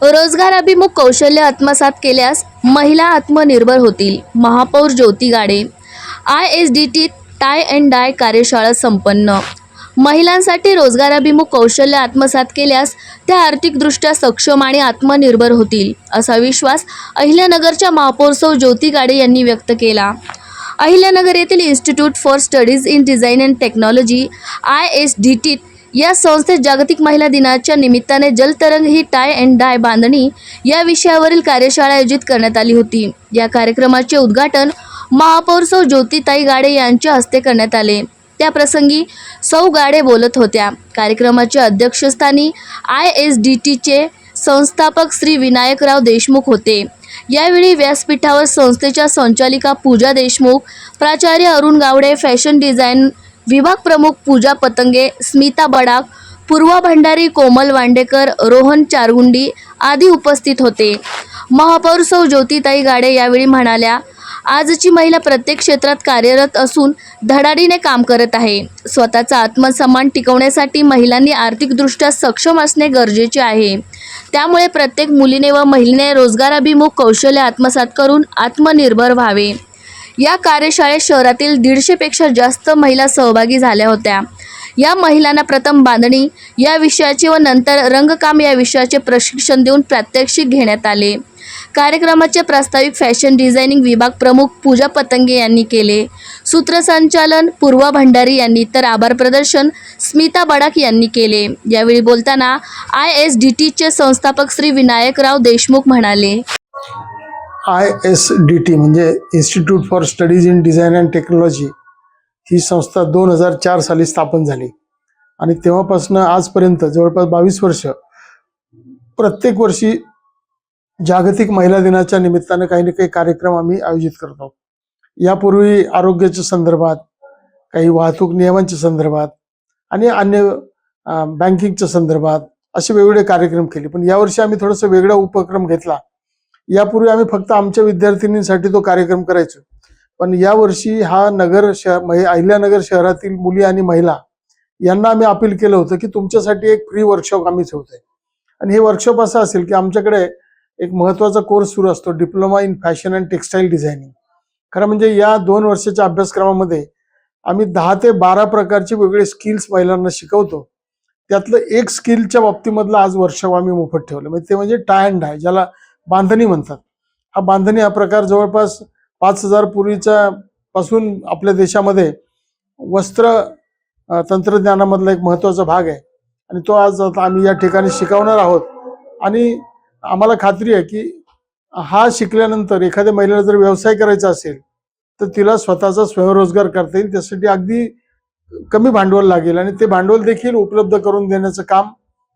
रोजगाराभिमुख कौशल्य आत्मसात केल्यास महिला आत्मनिर्भर होतील. महापौर ज्योती गाडे. ISDT टाय अँड डाय कार्यशाळा संपन्न. महिलांसाठी रोजगाराभिमुख कौशल्य आत्मसात केल्यास त्या आर्थिकदृष्ट्या सक्षम आणि आत्मनिर्भर होतील, असा विश्वास अहिल्यानगरच्या महापौर सौ ज्योती गाडे यांनी व्यक्त केला. अहिल्यानगर येथील institute for studies in design and technology ISDT या संस्थेत जागतिक महिला दिनाच्या निमित्ताने जलतरंग ही टाय अँड डाय बांधणी या विषयावरील कार्यशाळा आयोजित करण्यात आली होती. या कार्यक्रमाचे उद्घाटन महापौर सौ ज्योतिताई गाडे यांच्या हस्ते करण्यात आले. त्याप्रसंगी सौ गाडे बोलत होत्या. कार्यक्रमाच्या अध्यक्षस्थानी ISDTचे संस्थापक श्री विनायकराव देशमुख होते. यावेळी व्यासपीठावर संस्थेच्या संचालिका पूजा देशमुख, प्राचार्य अरुण गावडे, फॅशन डिझाईन विभाग प्रमुख पूजा पतंगे, स्मिता बडाक, पूर्वा भंडारी, कोमल वांडेकर, रोहन चारगुंडी आदी उपस्थित होते. महापौर सौ ज्योतिताई गाडे यावेळी म्हणाल्या, आजची महिला प्रत्येक क्षेत्रात कार्यरत असून धडाडीने काम करत आहे. स्वतःचा आत्मसन्मान टिकवण्यासाठी महिलांनी आर्थिकदृष्ट्या सक्षम असणे गरजेचे आहे. त्यामुळे प्रत्येक मुलीने व महिलेने रोजगाराभिमुख कौशल्य आत्मसात करून आत्मनिर्भर व्हावे. या कार्यशाळेत शहरातील 150 पेक्षा जास्त महिला सहभागी झाल्या होत्या. या महिलांना प्रथम बांधणी या विषयाचे व नंतर रंगकाम या विषयाचे प्रशिक्षण देऊन प्रात्यक्षिक घेण्यात आले. कार्यक्रमाचे प्रास्ताविक फॅशन डिझायनिंग विभाग प्रमुख पूजा पतंगे यांनी केले. सूत्रसंचालन पूर्वा भंडारी यांनी तर आभार प्रदर्शन स्मिता बडाक यांनी केले. यावेळी बोलताना ISDTचे संस्थापक श्री विनायकराव देशमुख म्हणाले, ISDT म्हणजे institute for studies in design and technology ही संस्था 2004 साली स्थापन झाली आणि तेव्हापासून आजपर्यंत जवळपास 22 वर्ष प्रत्येक वर्षी जागतिक महिला दिनाच्या निमित्तानं काही ना काही कार्यक्रम आम्ही आयोजित करतो. यापूर्वी आरोग्याच्या संदर्भात, काही वाहतूक नियमांच्या संदर्भात आणि अन्य बँकिंगच्या संदर्भात असे वेगवेगळे कार्यक्रम केले. पण यावर्षी आम्ही थोडासा वेगळा उपक्रम घेतला. यापूर्वी आम्ही फक्त आमच्या विद्यार्थिनींसाठी तो कार्यक्रम करायचो, पण यावर्षी हा अहिल्यानगर शहरातील मुली आणि महिला यांना आम्ही अपील केलं होतं की तुमच्यासाठी एक फ्री वर्कशॉप आम्ही ठेवतोय. आणि हे वर्कशॉप असं असेल की आमच्याकडे एक महत्त्वाचा कोर्स सुरू असतो, diploma in fashion and textile designing. खरं म्हणजे या 2 वर्षाच्या अभ्यासक्रमामध्ये आम्ही 10 ते 12 प्रकारचे वेगवेगळे स्किल्स महिलांना शिकवतो. त्यातलं एक स्किलच्या बाबतीमधलं आज वर्कशॉप आम्ही मोफत ठेवलं, म्हणजे ते म्हणजे टाय अँड डाय, ज्याला बांधणी म्हणतात. हा प्रकार जवळपास 5000 पूर्वीच्या पासून आपल्या देशामध्ये वस्त्र तंत्रज्ञानामधला एक महत्त्वाचा भाग आहे आणि तो आज आम्ही या ठिकाणी शिकवणार आहोत. आणि आम्हाला खात्री आहे की हा शिकल्यानंतर एखाद्या महिलेला जर व्यवसाय करायचा असेल तर तिला स्वतःचा स्वयंरोजगार करता येईल. त्यासाठी अगदी कमी भांडवल लागेल आणि ते भांडवल देखील उपलब्ध करून देण्याचं काम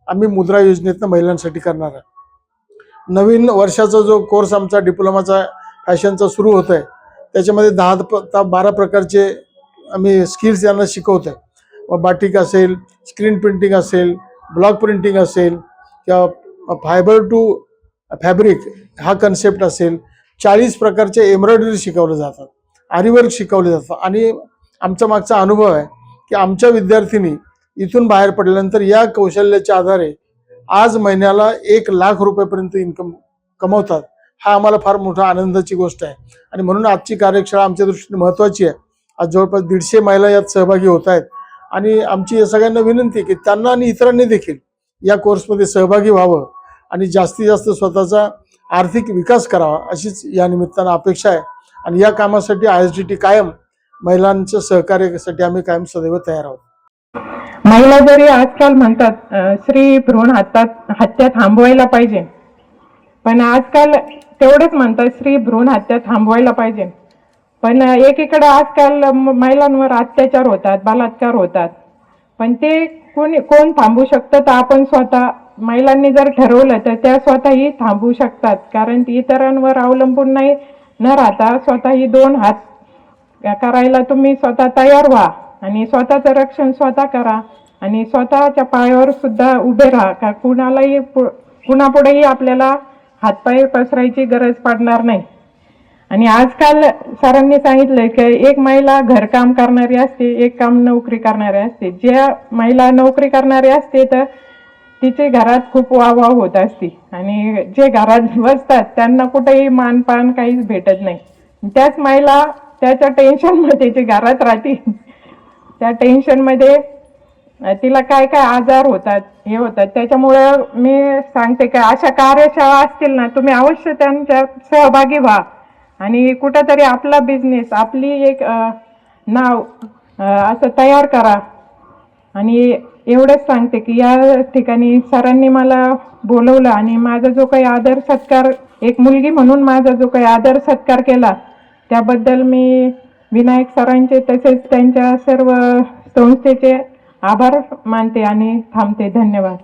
आम्ही मुद्रा योजनेतनं महिलांसाठी करणार आहे. नवीन वर्षाचा जो कोर्स आमचा डिप्लोमाचा फॅशनचा सुरू होत आहे त्याच्यामध्ये 10 ते 12 प्रकारचे आम्ही स्किल्स यांना शिकवत आहे. बाटिक असेल, स्क्रीन प्रिंटिंग असेल, ब्लॉक प्रिंटिंग असेल किंवा फायबर टू फॅब्रिक हा कन्सेप्ट असेल, 40 प्रकारचे एम्ब्रॉयडरी शिकवले जातात, आरीवर्क शिकवले जातात. आणि आमचा मागचा अनुभव आहे की आमच्या विद्यार्थिनी इथून बाहेर पडल्यानंतर या कौशल्याच्या आधारे आज महिन्याला 1 लाख रुपयापर्यंत इन्कम कमवतात. हा आम्हाला फार मोठा आनंदाची गोष्ट आहे आणि म्हणून आजची कार्यशाळा आमच्या दृष्टीने महत्त्वाची आहे. आज जवळपास 150 महिला यात सहभागी होत आहेत आणि आमची सगळ्यांना विनंती आहे की त्यांना आणि इतरांनी देखील या कोर्समध्ये सहभागी व्हावं आणि जास्तीत जास्त स्वतःचा आर्थिक विकास करावा अशीच या निमित्तानं अपेक्षा आहे. आणि या कामासाठी ISDT कायम महिलांच्या सहकार्यासाठी आम्ही कायम सदैव तयार आहोत. महिला जरी आजकाल म्हणतात स्त्री भ्रूण हत्या थांबवायला पाहिजे, पण आजकाल तेवढेच म्हणतात स्त्री भ्रूण हत्या थांबवायला पाहिजे, पण एकीकडे आजकाल महिलांवर अत्याचार होतात, बलात्कार होतात. पण ते कोण थांबवू शकतं? तर आपण स्वतः महिलांनी जर ठरवलं तर त्या स्वतःही थांबवू शकतात. कारण इतरांवर अवलंबून न राहता स्वतःही 2 हात करायला तुम्ही स्वतः तयार व्हा आणि स्वतःचं रक्षण स्वतः करा आणि स्वतःच्या पायावर सुद्धा उभे राहा. का कुणापुढेही आपल्याला हातपाय पसरायची गरज पडणार नाही. आणि आजकाल सरांनी सांगितलंय की एक महिला घरकाम करणारी असते, एक काम नोकरी करणारी असते. ज्या महिला नोकरी करणारी असते तर तिचे घरात खूप वाह होत असते आणि जे घरात बसतात त्यांना कुठेही मानपान काहीच भेटत नाही. त्याच महिला त्याच्या टेन्शनमध्ये जे घरात राहते त्या टेन्शनमध्ये तिला काय काय आजार होतात हे होतात. त्याच्यामुळं मी सांगते की अशा कार्यशाळा असतील ना, तुम्ही अवश्य त्यांच्यात सहभागी व्हा आणि कुठंतरी आपला बिझनेस, आपली एक नाव असं तयार करा. आणि एवढंच सांगते की या ठिकाणी सरांनी मला बोलवलं आणि माझा जो काही आदर सत्कार, एक मुलगी म्हणून माझा जो काही आदर सत्कार केला त्याबद्दल मी विनायक सरांचे तसेच त्यांच्या सर्व संस्थेचे आभार मानते आणि थांबते. धन्यवाद.